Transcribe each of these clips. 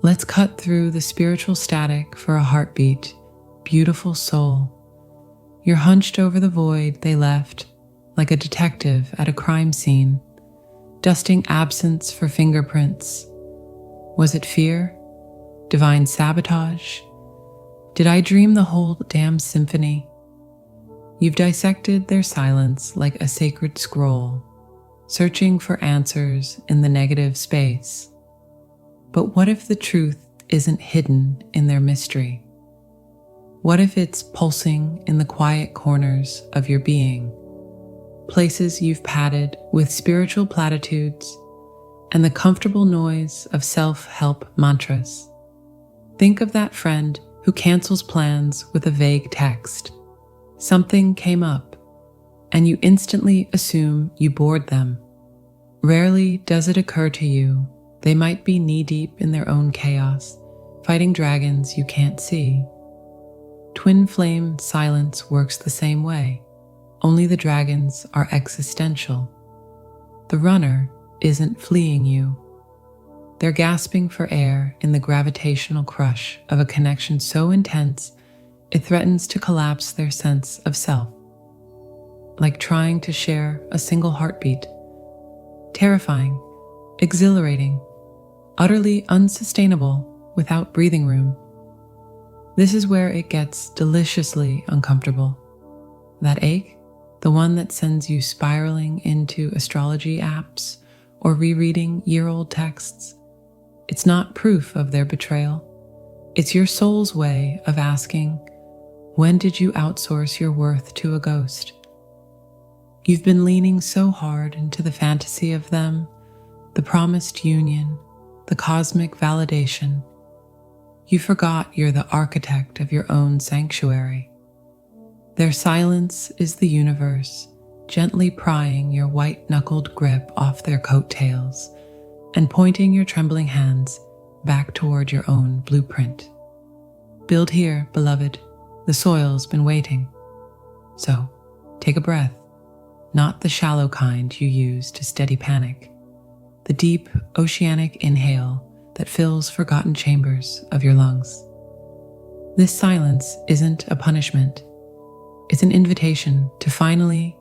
Let's cut through the spiritual static for a heartbeat. Beautiful soul. You're hunched over the void they left, like a detective at a crime scene, dusting absence for fingerprints. Was it fear? Divine sabotage? Did I dream the whole damn symphony? You've dissected their silence like a sacred scroll, searching for answers in the negative space. But what if the truth isn't hidden in their mystery? What if it's pulsing in the quiet corners of your being, places you've padded with spiritual platitudes and the comfortable noise of self-help mantras? Think of that friend who cancels plans with a vague text. Something came up, and you instantly assume you bored them. Rarely does it occur to you they might be knee-deep in their own chaos, fighting dragons you can't see. Twin flame silence works the same way, only the dragons are existential. The runner isn't fleeing you. They're gasping for air in the gravitational crush of a connection so intense it threatens to collapse their sense of self. Like trying to share a single heartbeat. Terrifying, exhilarating, utterly unsustainable without breathing room. This is where it gets deliciously uncomfortable. That ache, the one that sends you spiraling into astrology apps or rereading year-old texts, it's not proof of their betrayal. It's your soul's way of asking, when did you outsource your worth to a ghost? You've been leaning so hard into the fantasy of them, the promised union, the cosmic validation. You forgot you're the architect of your own sanctuary. Their silence is the universe, gently prying your white-knuckled grip off their coattails and pointing your trembling hands back toward your own blueprint. Build here, beloved. The soil's been waiting. So, take a breath, not the shallow kind you use to steady panic, the deep, oceanic inhale that fills forgotten chambers of your lungs. This silence isn't a punishment. It's an invitation to finally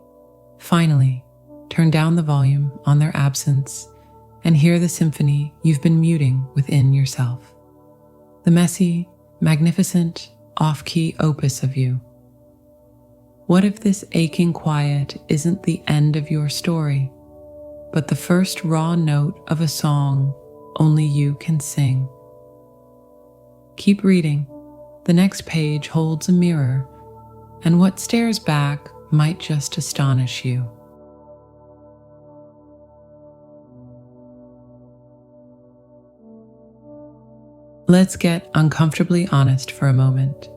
turn down the volume on their absence and hear the symphony you've been muting within yourself. The messy, magnificent, off-key opus of you. What if this aching quiet isn't the end of your story, but the first raw note of a song only you can sing? Keep reading. The next page holds a mirror, and what stares back might just astonish you. Let's get uncomfortably honest for a moment.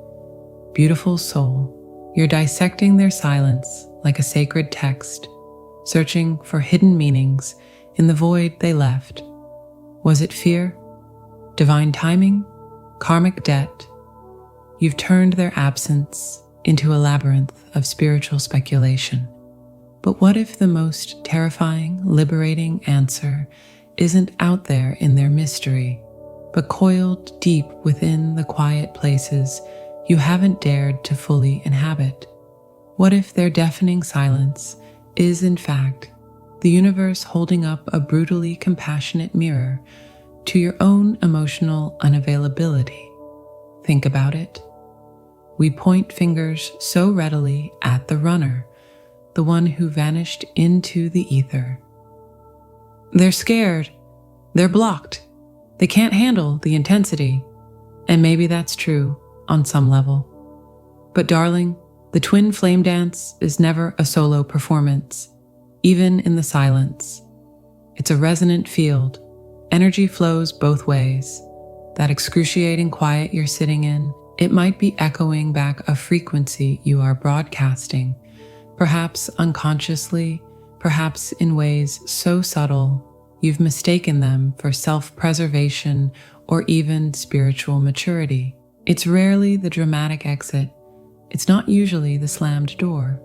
Beautiful soul, you're dissecting their silence like a sacred text, searching for hidden meanings in the void they left. Was it fear? Divine timing? Karmic debt? You've turned their absence into a labyrinth of spiritual speculation. But what if the most terrifying, liberating answer isn't out there in their mystery, but coiled deep within the quiet places you haven't dared to fully inhabit? What if their deafening silence is, in fact, the universe holding up a brutally compassionate mirror to your own emotional unavailability? Think about it. We point fingers so readily at the runner, the one who vanished into the ether. They're scared. They're blocked. They can't handle the intensity. And maybe that's true on some level. But darling, the twin flame dance is never a solo performance, even in the silence. It's a resonant field. Energy flows both ways. That excruciating quiet you're sitting in, it might be echoing back a frequency you are broadcasting, perhaps unconsciously, perhaps in ways so subtle you've mistaken them for self-preservation or even spiritual maturity. It's rarely the dramatic exit. It's not usually the slammed door.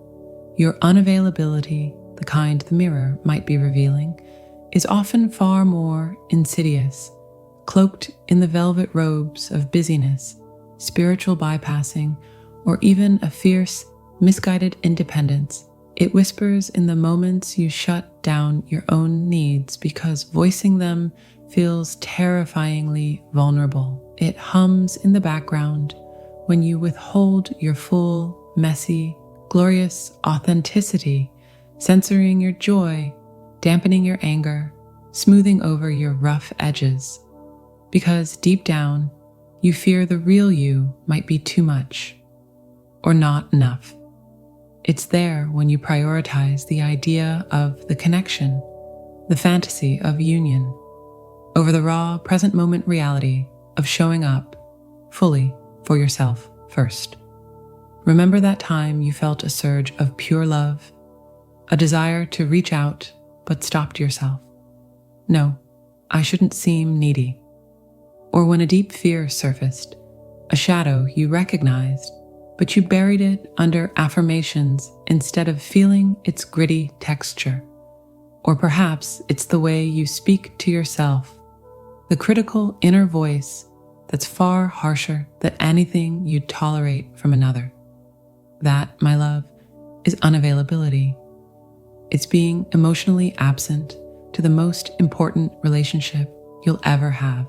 Your unavailability, the kind the mirror might be revealing, is often far more insidious, cloaked in the velvet robes of busyness, spiritual bypassing, or even a fierce, misguided independence. It whispers in the moments you shut down your own needs because voicing them feels terrifyingly vulnerable. It hums in the background when you withhold your full, messy, glorious authenticity, censoring your joy, dampening your anger, smoothing over your rough edges. Because deep down, you fear the real you might be too much or not enough. It's there when you prioritize the idea of the connection, the fantasy of union, over the raw, present moment reality of showing up fully for yourself first. Remember that time you felt a surge of pure love, a desire to reach out but stopped yourself. No, I shouldn't seem needy. Or when a deep fear surfaced, a shadow you recognized, but you buried it under affirmations instead of feeling its gritty texture. Or perhaps it's the way you speak to yourself, the critical inner voice that's far harsher than anything you'd tolerate from another. That, my love, is unavailability. It's being emotionally absent to the most important relationship you'll ever have,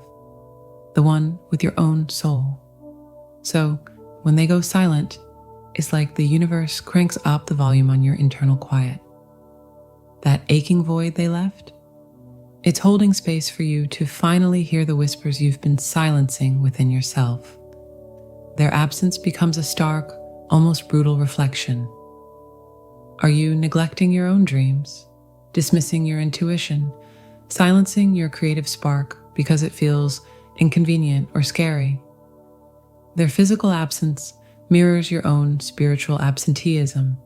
the one with your own soul. So, when they go silent, it's like the universe cranks up the volume on your internal quiet. That aching void they left, it's holding space for you to finally hear the whispers you've been silencing within yourself. Their absence becomes a stark, almost brutal reflection. Are you neglecting your own dreams, dismissing your intuition, silencing your creative spark because it feels inconvenient or scary? Their physical absence mirrors your own spiritual absenteeism.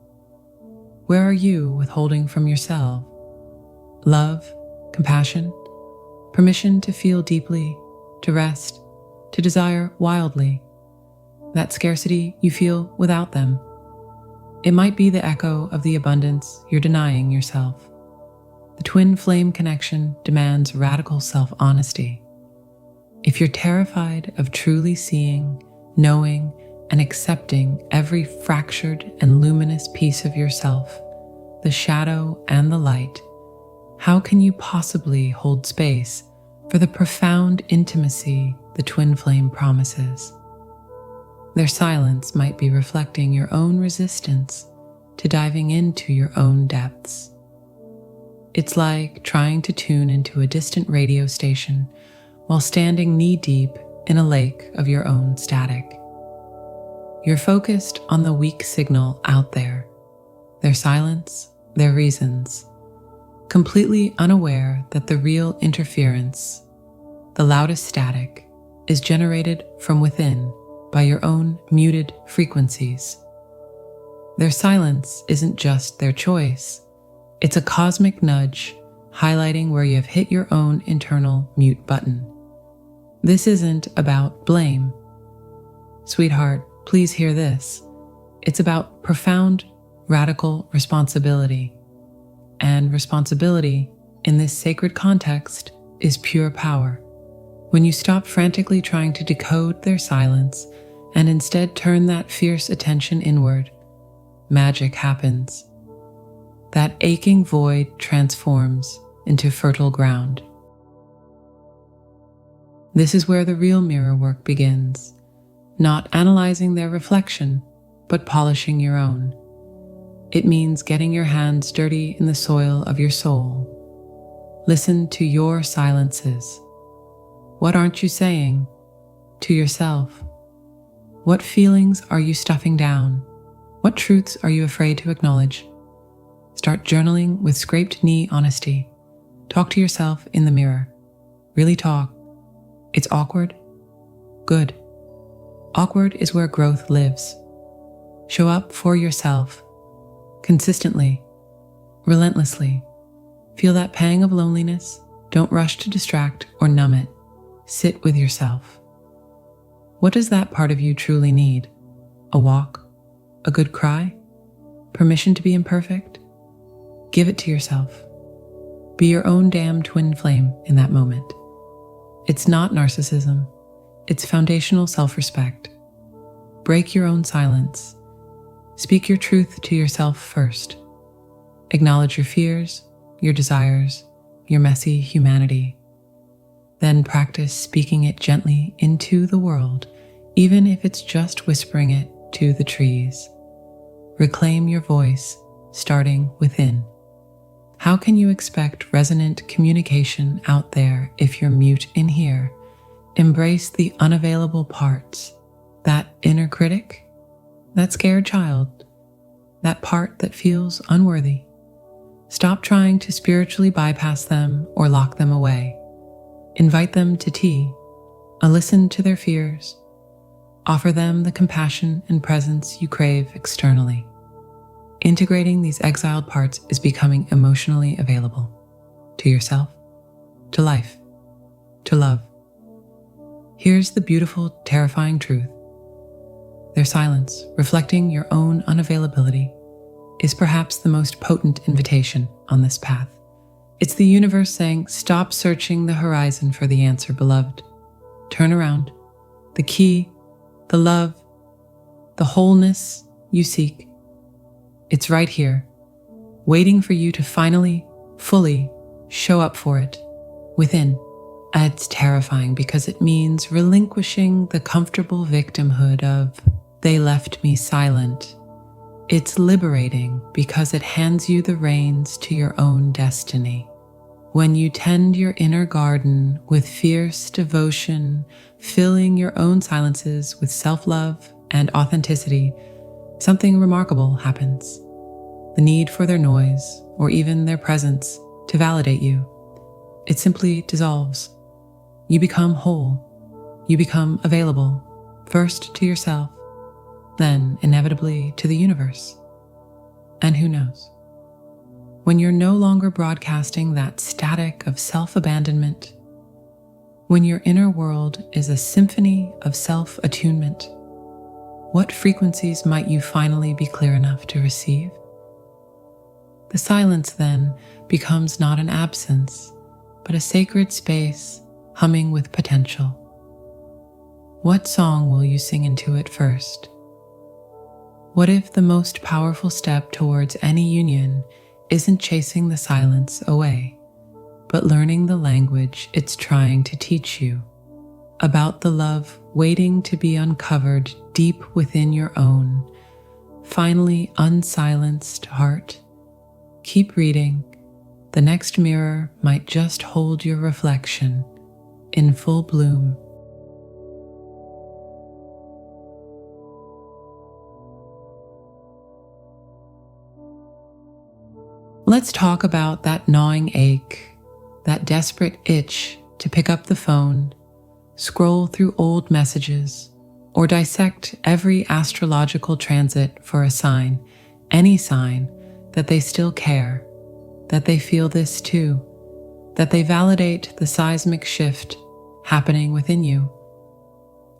Where are you withholding from yourself? Love, compassion, permission to feel deeply, to rest, to desire wildly. That scarcity you feel without them. It might be the echo of the abundance you're denying yourself. The twin flame connection demands radical self-honesty. If you're terrified of truly seeing, knowing, and accepting every fractured and luminous piece of yourself, the shadow and the light, how can you possibly hold space for the profound intimacy the twin flame promises? Their silence might be reflecting your own resistance to diving into your own depths. It's like trying to tune into a distant radio station while standing knee-deep in a lake of your own static. You're focused on the weak signal out there, their silence, their reasons, completely unaware that the real interference, the loudest static, is generated from within by your own muted frequencies. Their silence isn't just their choice, it's a cosmic nudge highlighting where you've hit your own internal mute button. This isn't about blame. Sweetheart, please hear this. It's about profound, radical responsibility. And responsibility, in this sacred context, is pure power. When you stop frantically trying to decode their silence and instead turn that fierce attention inward, magic happens. That aching void transforms into fertile ground. This is where the real mirror work begins, not analyzing their reflection, but polishing your own. It means getting your hands dirty in the soil of your soul. Listen to your silences. What aren't you saying to yourself? What feelings are you stuffing down? What truths are you afraid to acknowledge? Start journaling with scraped knee honesty. Talk to yourself in the mirror. Really talk. It's awkward? Good. Awkward is where growth lives. Show up for yourself. Consistently. Relentlessly. Feel that pang of loneliness. Don't rush to distract or numb it. Sit with yourself. What does that part of you truly need? A walk? A good cry? Permission to be imperfect? Give it to yourself. Be your own damn twin flame in that moment. It's not narcissism, it's foundational self-respect. Break your own silence. Speak your truth to yourself first. Acknowledge your fears, your desires, your messy humanity. Then practice speaking it gently into the world, even if it's just whispering it to the trees. Reclaim your voice, starting within. How can you expect resonant communication out there if you're mute in here? Embrace the unavailable parts, that inner critic, that scared child, that part that feels unworthy. Stop trying to spiritually bypass them or lock them away. Invite them to tea, listen to their fears, offer them the compassion and presence you crave externally. Integrating these exiled parts is becoming emotionally available to yourself, to life, to love. Here's the beautiful, terrifying truth. Their silence, reflecting your own unavailability, is perhaps the most potent invitation on this path. It's the universe saying, stop searching the horizon for the answer, beloved. Turn around. The key, the love, the wholeness you seek. It's right here, waiting for you to finally, fully show up for it within. It's terrifying because it means relinquishing the comfortable victimhood of, they left me silent. It's liberating because it hands you the reins to your own destiny. When you tend your inner garden with fierce devotion, filling your own silences with self-love and authenticity, something remarkable happens. The need for their noise, or even their presence, to validate you, it simply dissolves. You become whole. You become available, first to yourself, then inevitably to the universe. And who knows? When you're no longer broadcasting that static of self-abandonment, when your inner world is a symphony of self-attunement, what frequencies might you finally be clear enough to receive? The silence then becomes not an absence, but a sacred space humming with potential. What song will you sing into it first? What if the most powerful step towards any union isn't chasing the silence away, but learning the language it's trying to teach you, about the love waiting to be uncovered deep within your own, finally unsilenced heart? Keep reading. The next mirror might just hold your reflection in full bloom. Let's talk about that gnawing ache, that desperate itch to pick up the phone, scroll through old messages, or dissect every astrological transit for a sign, any sign, that they still care, that they feel this too, that they validate the seismic shift happening within you.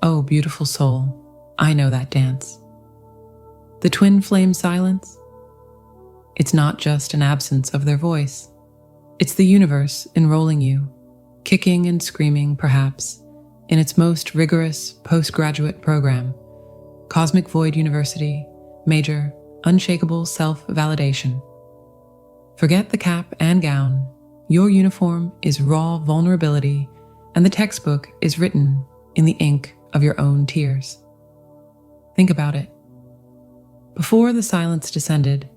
Oh, beautiful soul, I know that dance. The twin flame silence? It's not just an absence of their voice. It's the universe enrolling you, kicking and screaming perhaps, in its most rigorous postgraduate program, Cosmic Void University, major, unshakable self-validation. Forget the cap and gown. Your uniform is raw vulnerability, and the textbook is written in the ink of your own tears. Think about it. Before the silence descended,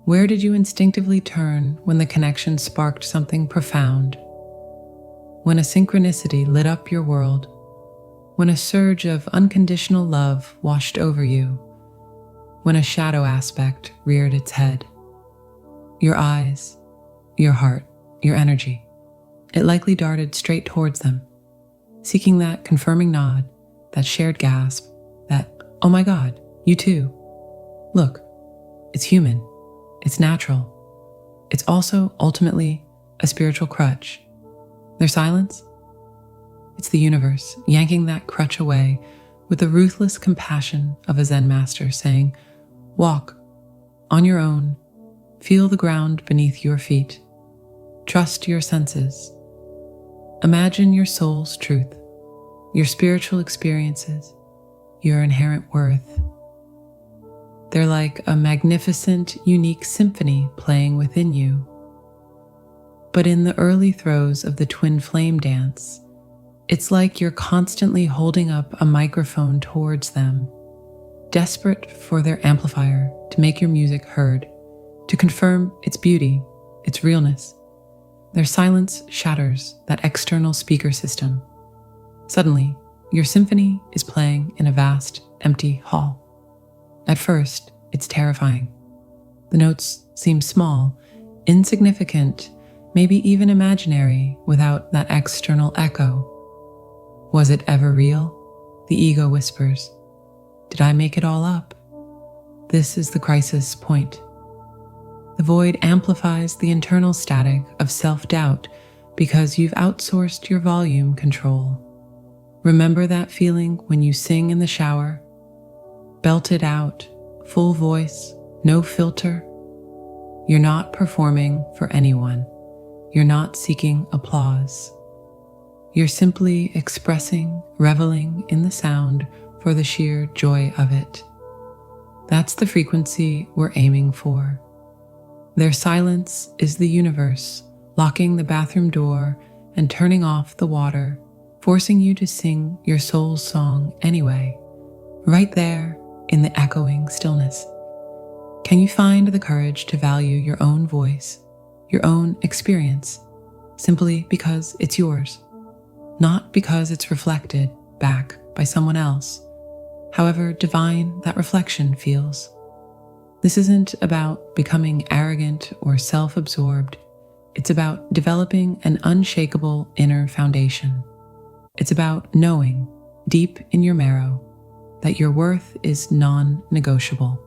where did you instinctively turn when the connection sparked something profound? When a synchronicity lit up your world? When a surge of unconditional love washed over you? When a shadow aspect reared its head? Your eyes, your heart, your energy, it likely darted straight towards them, seeking that confirming nod, that shared gasp, that, oh my God, you too. Look, it's human. It's natural. It's also, ultimately, a spiritual crutch. Their silence? It's the universe yanking that crutch away with the ruthless compassion of a Zen master saying, walk on your own, feel the ground beneath your feet, trust your senses. Imagine your soul's truth, your spiritual experiences, your inherent worth. They're like a magnificent, unique symphony playing within you. But in the early throes of the twin flame dance, it's like you're constantly holding up a microphone towards them, desperate for their amplifier to make your music heard, to confirm its beauty, its realness. Their silence shatters that external speaker system. Suddenly, your symphony is playing in a vast, empty hall. At first, it's terrifying. The notes seem small, insignificant, maybe even imaginary without that external echo. Was it ever real? The ego whispers. Did I make it all up? This is the crisis point. The void amplifies the internal static of self-doubt because you've outsourced your volume control. Remember that feeling when you sing in the shower? Belt it out, full voice, no filter. You're not performing for anyone. You're not seeking applause. You're simply expressing, reveling in the sound for the sheer joy of it. That's the frequency we're aiming for. Their silence is the universe, locking the bathroom door and turning off the water, forcing you to sing your soul's song anyway, right there in the echoing stillness. Can you find the courage to value your own voice, your own experience, simply because it's yours, not because it's reflected back by someone else, however divine that reflection feels? This isn't about becoming arrogant or self-absorbed. It's about developing an unshakable inner foundation. It's about knowing, deep in your marrow, that your worth is non-negotiable,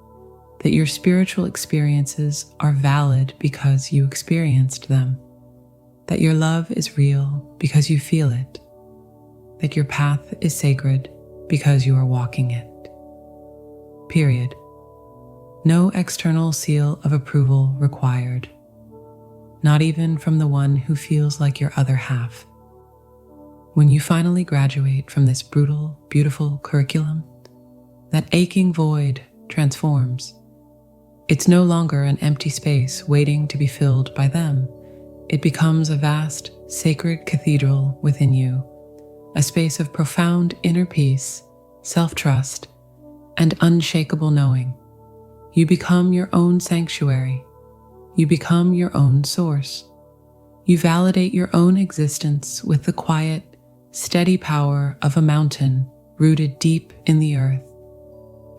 that your spiritual experiences are valid because you experienced them, that your love is real because you feel it, that your path is sacred because you are walking it. Period. No external seal of approval required, not even from the one who feels like your other half. When you finally graduate from this brutal, beautiful curriculum, that aching void transforms. It's no longer an empty space waiting to be filled by them. It becomes a vast, sacred cathedral within you, a space of profound inner peace, self-trust, and unshakable knowing. You become your own sanctuary. You become your own source. You validate your own existence with the quiet, steady power of a mountain rooted deep in the earth.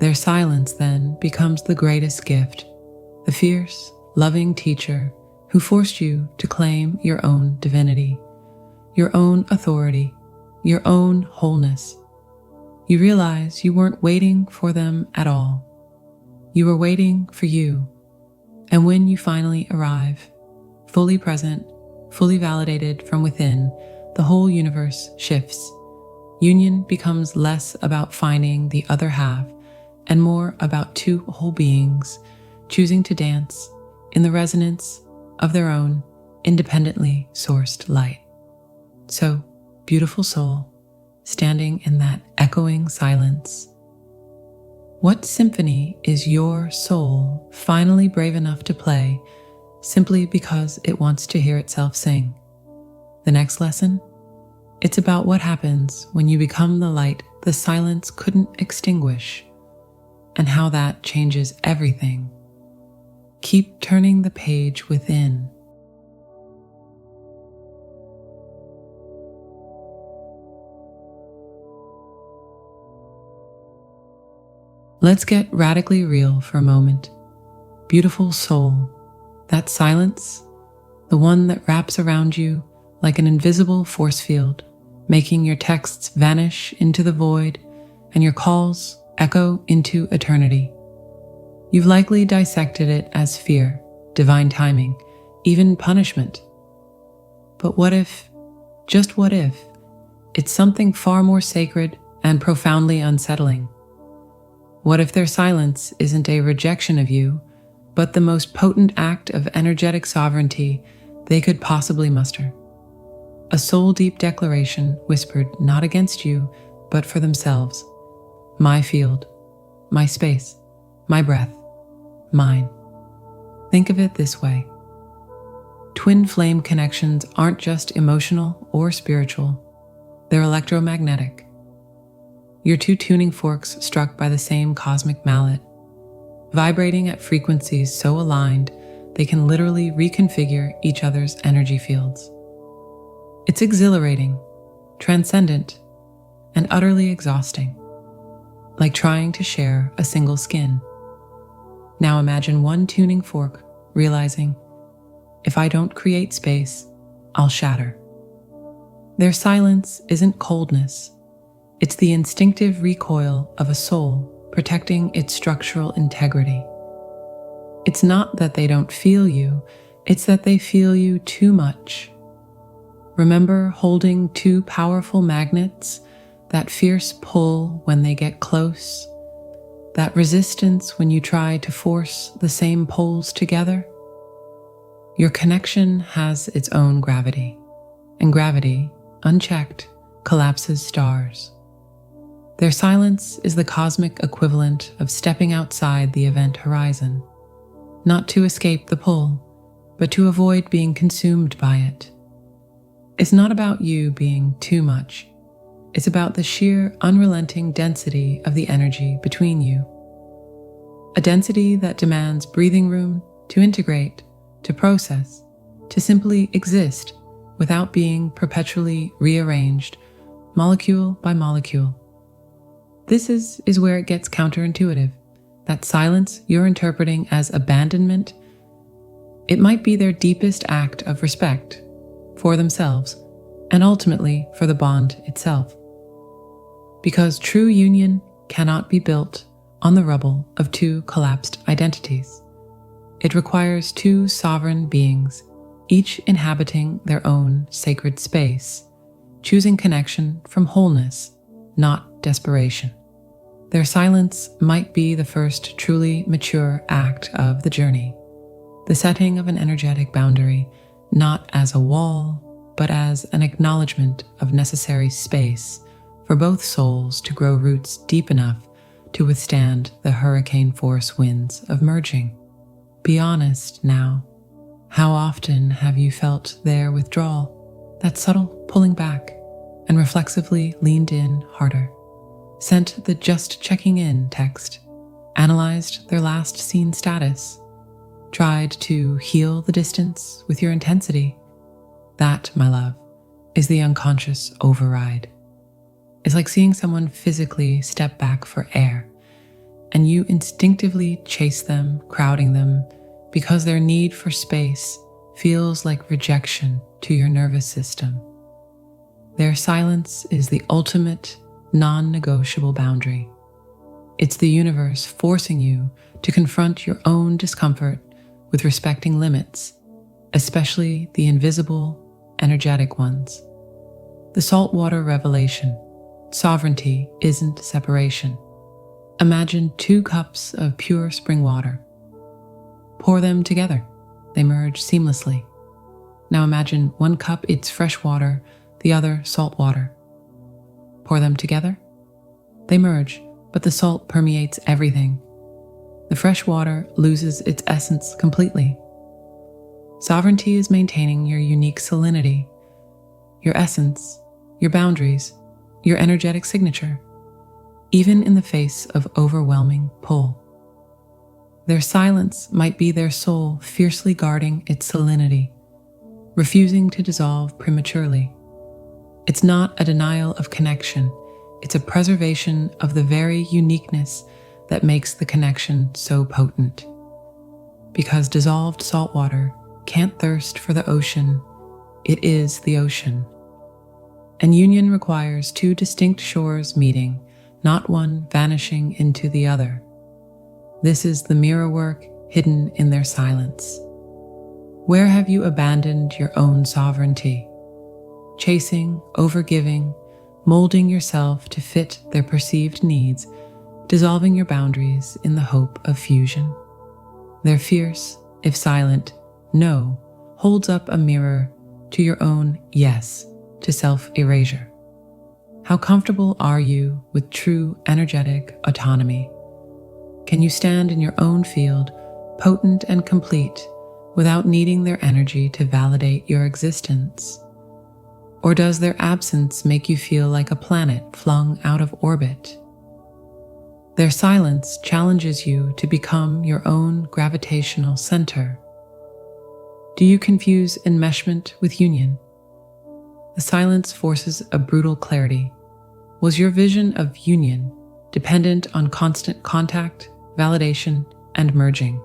Their silence then becomes the greatest gift, the fierce, loving teacher who forced you to claim your own divinity, your own authority, your own wholeness. You realize you weren't waiting for them at all. You were waiting for you. And when you finally arrive, fully present, fully validated from within, the whole universe shifts. Union becomes less about finding the other half and more about two whole beings choosing to dance in the resonance of their own independently sourced light. So, beautiful soul, standing in that echoing silence, what symphony is your soul finally brave enough to play simply because it wants to hear itself sing? The next lesson? It's about what happens when you become the light the silence couldn't extinguish, and how that changes everything. Keep turning the page within. Let's get radically real for a moment. Beautiful soul, that silence, the one that wraps around you like an invisible force field, making your texts vanish into the void and your calls echo into eternity. You've likely dissected it as fear, divine timing, even punishment. But what if, just what if, it's something far more sacred and profoundly unsettling? What if their silence isn't a rejection of you, but the most potent act of energetic sovereignty they could possibly muster? a soul-deep declaration whispered not against you, but for themselves. My field, my space, my breath, mine. Think of it this way. Twin flame connections aren't just emotional or spiritual, they're electromagnetic. Your two tuning forks struck by the same cosmic mallet, vibrating at frequencies so aligned they can literally reconfigure each other's energy fields. It's exhilarating, transcendent, and utterly exhausting, like trying to share a single skin. Now imagine one tuning fork realizing, if I don't create space, I'll shatter. Their silence isn't coldness, it's the instinctive recoil of a soul protecting its structural integrity. It's not that they don't feel you, it's that they feel you too much. Remember holding two powerful magnets, that fierce pull when they get close, that resistance when you try to force the same poles together? Your connection has its own gravity, and gravity, unchecked, collapses stars. Their silence is the cosmic equivalent of stepping outside the event horizon, not to escape the pull, but to avoid being consumed by it. It's not about you being too much. It's about the sheer, unrelenting density of the energy between you. A density that demands breathing room to integrate, to process, to simply exist without being perpetually rearranged, molecule by molecule. This is where it gets counterintuitive. That silence you're interpreting as abandonment, it might be their deepest act of respect for themselves and ultimately for the bond itself. Because true union cannot be built on the rubble of two collapsed identities. It requires two sovereign beings, each inhabiting their own sacred space, choosing connection from wholeness, not desperation. Their silence might be the first truly mature act of the journey, the setting of an energetic boundary, not as a wall, but as an acknowledgement of necessary space for both souls to grow roots deep enough to withstand the hurricane force winds of merging. Be honest now. How often have you felt their withdrawal, that subtle pulling back, and reflexively leaned in harder, sent the just checking in text, analyzed their last seen status, tried to heal the distance with your intensity? That, my love, is the unconscious override. It's like seeing someone physically step back for air, and you instinctively chase them, crowding them, because their need for space feels like rejection to your nervous system. Their silence is the ultimate, non-negotiable boundary. It's the universe forcing you to confront your own discomfort with respecting limits, especially the invisible, energetic ones. The saltwater revelation. Sovereignty isn't separation. Imagine 2 cups of pure spring water. Pour them together. They merge seamlessly. Now imagine 1 cup it's fresh water, the other salt water. Pour them together. They merge, but the salt permeates everything. The fresh water loses its essence completely. Sovereignty is maintaining your unique salinity, your essence, your boundaries, your energetic signature, even in the face of overwhelming pull. Their silence might be their soul fiercely guarding its salinity, refusing to dissolve prematurely. It's not a denial of connection, it's a preservation of the very uniqueness that makes the connection so potent. Because dissolved salt water can't thirst for the ocean, it is the ocean. And union requires 2 distinct shores meeting, not one vanishing into the other. This is the mirror work hidden in their silence. Where have you abandoned your own sovereignty? Chasing, overgiving, molding yourself to fit their perceived needs, dissolving your boundaries in the hope of fusion. Their fierce, if silent, no holds up a mirror to your own yes, to self-erasure? How comfortable are you with true energetic autonomy? Can you stand in your own field, potent and complete, without needing their energy to validate your existence? Or does their absence make you feel like a planet flung out of orbit? Their silence challenges you to become your own gravitational center. Do you confuse enmeshment with union? The silence forces a brutal clarity. Was your vision of union dependent on constant contact, validation, and merging?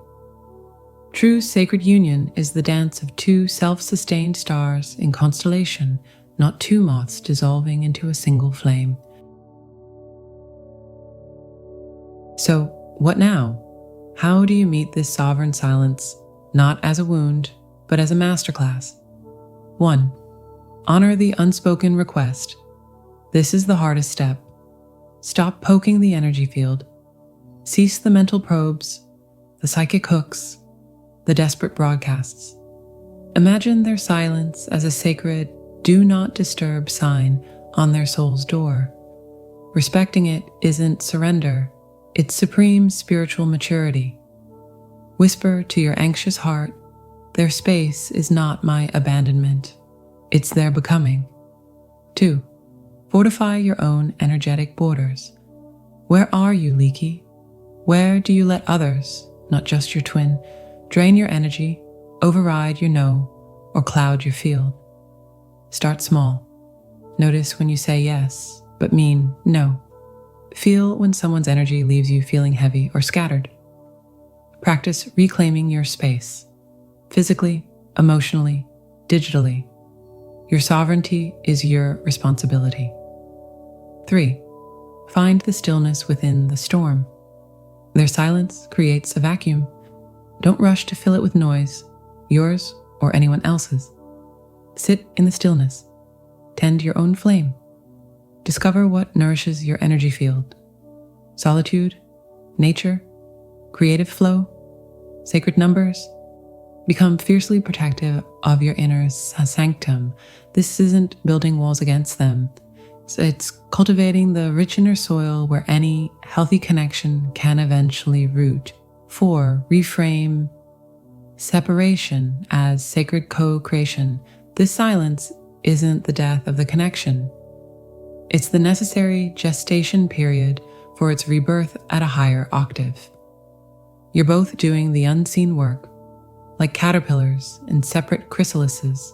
True sacred union is the dance of two self-sustained stars in constellation, not two moths dissolving into a single flame. So, what now? How do you meet this sovereign silence, not as a wound, but as a masterclass? 1. Honor the unspoken request. This is the hardest step. Stop poking the energy field. Cease the mental probes, the psychic hooks, the desperate broadcasts. Imagine their silence as a sacred do not disturb sign on their soul's door. Respecting it isn't surrender, it's supreme spiritual maturity. Whisper to your anxious heart, their space is not my abandonment, it's their becoming. 2. Fortify your own energetic borders. Where are you, leaky? Where do you let others, not just your twin, drain your energy, override your no, or cloud your field? Start small. Notice when you say yes, but mean no. Feel when someone's energy leaves you feeling heavy or scattered. Practice reclaiming your space, physically, emotionally, digitally. Your sovereignty is your responsibility. 3. Find the stillness within the storm. Their silence creates a vacuum. Don't rush to fill it with noise, yours or anyone else's. Sit in the stillness. Tend your own flame. Discover what nourishes your energy field. Solitude, nature, creative flow, sacred numbers. Become fiercely protective of your inner sanctum. This isn't building walls against them. It's cultivating the rich inner soil where any healthy connection can eventually root. 4. Reframe separation as sacred co-creation. This silence isn't the death of the connection. It's the necessary gestation period for its rebirth at a higher octave. You're both doing the unseen work, like caterpillars in separate chrysalises,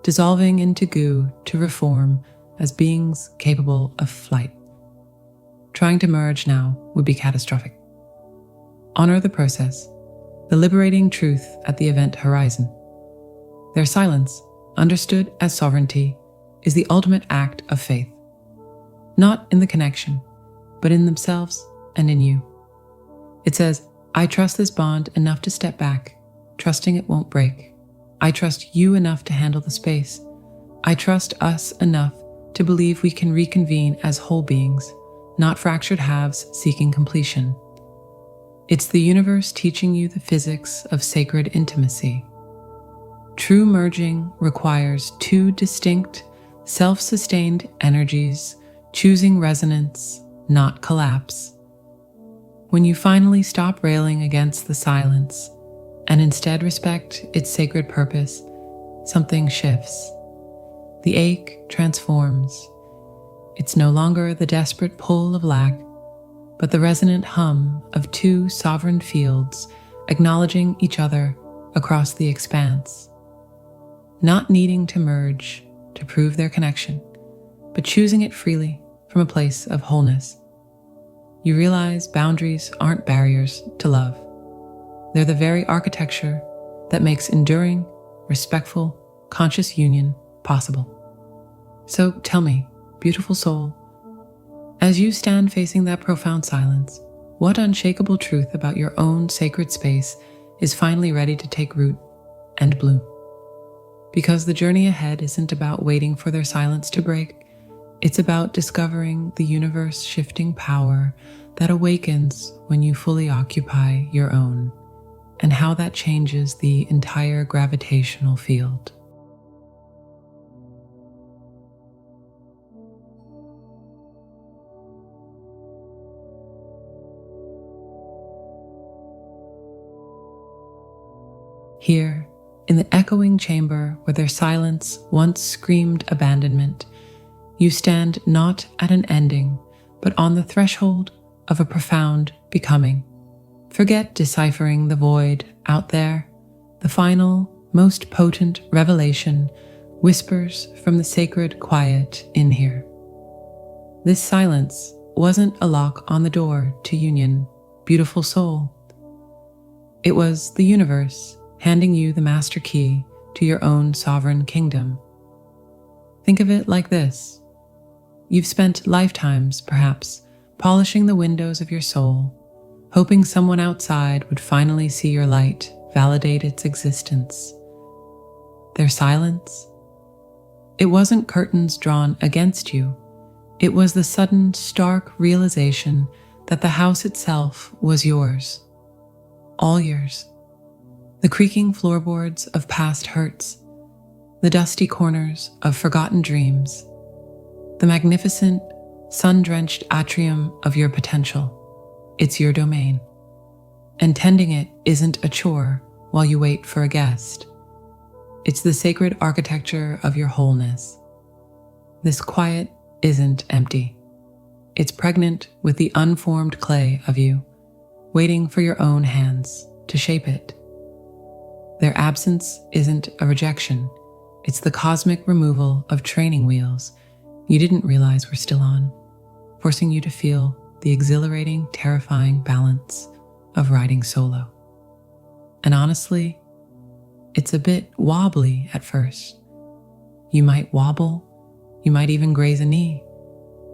dissolving into goo to reform as beings capable of flight. Trying to merge now would be catastrophic. Honor the process, the liberating truth at the event horizon. Their silence, understood as sovereignty, is the ultimate act of faith. Not in the connection, but in themselves and in you. It says, I trust this bond enough to step back, trusting it won't break. I trust you enough to handle the space. I trust us enough to believe we can reconvene as whole beings, not fractured halves seeking completion. It's the universe teaching you the physics of sacred intimacy. True merging requires two distinct, self-sustained energies choosing resonance, not collapse. When you finally stop railing against the silence and instead respect its sacred purpose, something shifts. The ache transforms. It's no longer the desperate pull of lack, but the resonant hum of two sovereign fields acknowledging each other across the expanse. Not needing to merge to prove their connection, but choosing it freely from a place of wholeness. You realize boundaries aren't barriers to love. They're the very architecture that makes enduring, respectful, conscious union possible. So tell me, beautiful soul, as you stand facing that profound silence, what unshakable truth about your own sacred space is finally ready to take root and bloom? Because the journey ahead isn't about waiting for their silence to break. It's about discovering the universe shifting power that awakens when you fully occupy your own, and how that changes the entire gravitational field. Here, in the echoing chamber where their silence once screamed abandonment, you stand not at an ending, but on the threshold of a profound becoming. Forget deciphering the void out there. The final, most potent revelation whispers from the sacred quiet in here. This silence wasn't a lock on the door to union, beautiful soul. It was the universe handing you the master key to your own sovereign kingdom. Think of it like this. You've spent lifetimes, perhaps, polishing the windows of your soul, hoping someone outside would finally see your light, validate its existence. Their silence? It wasn't curtains drawn against you. It was the sudden, stark realization that the house itself was yours. All yours. The creaking floorboards of past hurts, the dusty corners of forgotten dreams, the magnificent, sun-drenched atrium of your potential. It's your domain. And tending it isn't a chore while you wait for a guest. It's the sacred architecture of your wholeness. This quiet isn't empty. It's pregnant with the unformed clay of you, waiting for your own hands to shape it. Their absence isn't a rejection. It's the cosmic removal of training wheels you didn't realize were still on, forcing you to feel the exhilarating, terrifying balance of riding solo. And honestly, it's a bit wobbly at first. You might wobble, you might even graze a knee.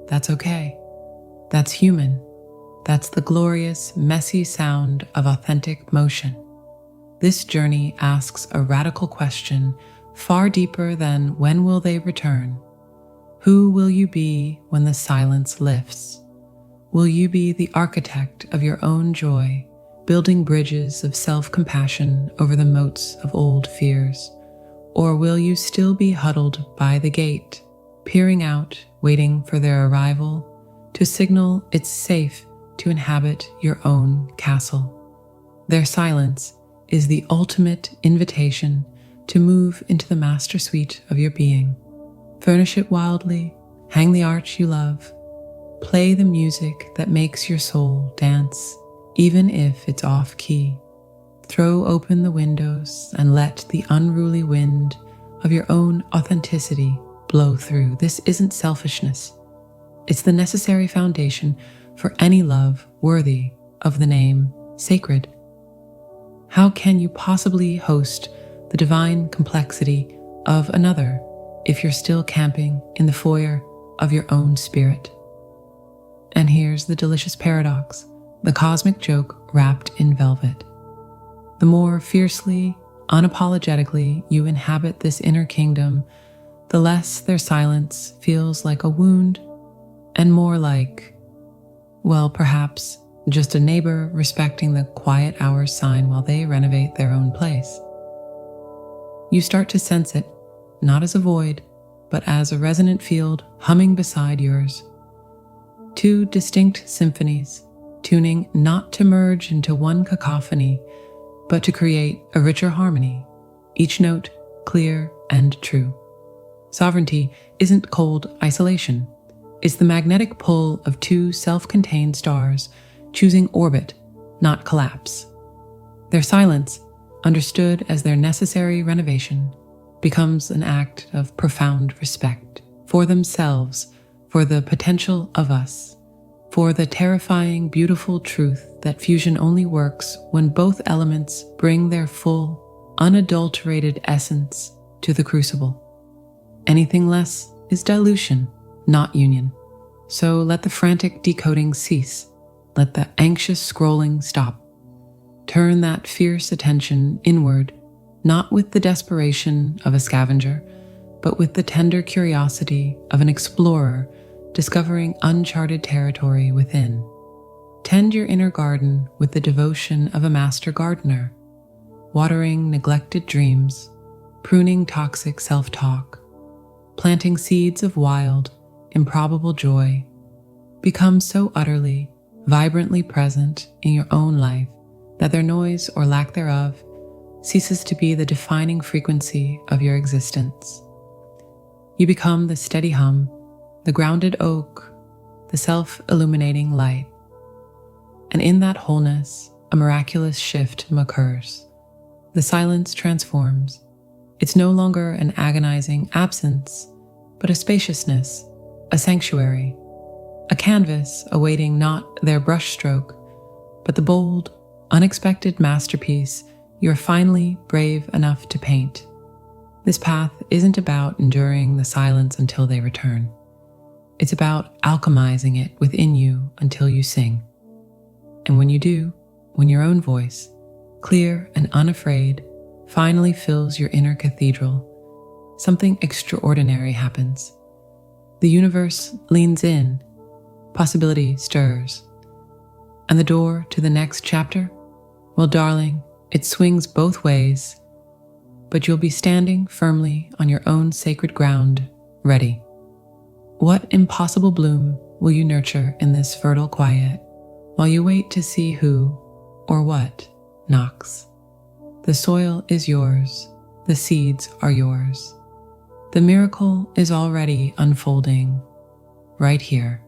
That's okay. That's human. That's the glorious, messy sound of authentic motion. This journey asks a radical question far deeper than when will they return? Who will you be when the silence lifts? Will you be the architect of your own joy, building bridges of self-compassion over the moats of old fears? Or will you still be huddled by the gate, peering out, waiting for their arrival to signal it's safe to inhabit your own castle? Their silence is the ultimate invitation to move into the master suite of your being. Furnish it wildly, hang the arch you love, play the music that makes your soul dance, even if it's off-key. Throw open the windows and let the unruly wind of your own authenticity blow through. This isn't selfishness. It's the necessary foundation for any love worthy of the name sacred. How can you possibly host the divine complexity of another if you're still camping in the foyer of your own spirit? And here's the delicious paradox, the cosmic joke wrapped in velvet. The more fiercely, unapologetically you inhabit this inner kingdom, the less their silence feels like a wound and more like, well, perhaps just a neighbor respecting the quiet hours sign while they renovate their own place. You start to sense it, not as a void, but as a resonant field humming beside yours. Two distinct symphonies, tuning not to merge into one cacophony, but to create a richer harmony, each note clear and true. Sovereignty isn't cold isolation. It's the magnetic pull of two self-contained stars choosing orbit, not collapse. Their silence, understood as their necessary renovation, becomes an act of profound respect for themselves, for the potential of us, for the terrifying, beautiful truth that fusion only works when both elements bring their full, unadulterated essence to the crucible. Anything less is dilution, not union. So let the frantic decoding cease. Let the anxious scrolling stop. Turn that fierce attention inward, not with the desperation of a scavenger, but with the tender curiosity of an explorer discovering uncharted territory within. Tend your inner garden with the devotion of a master gardener, watering neglected dreams, pruning toxic self-talk, planting seeds of wild, improbable joy. Become so utterly, vibrantly present in your own life that their noise or lack thereof ceases to be the defining frequency of your existence. You become the steady hum, the grounded oak, the self-illuminating light. And in that wholeness, a miraculous shift occurs. The silence transforms. It's no longer an agonizing absence, but a spaciousness, a sanctuary, a canvas awaiting not their brushstroke, but the bold, unexpected masterpiece you're finally brave enough to paint. This path isn't about enduring the silence until they return. It's about alchemizing it within you until you sing. And when you do, when your own voice, clear and unafraid, finally fills your inner cathedral, something extraordinary happens. The universe leans in, possibility stirs. And the door to the next chapter? Well, darling, it swings both ways, but you'll be standing firmly on your own sacred ground, ready. What impossible bloom will you nurture in this fertile quiet while you wait to see who or what knocks? The soil is yours, the seeds are yours. The miracle is already unfolding right here.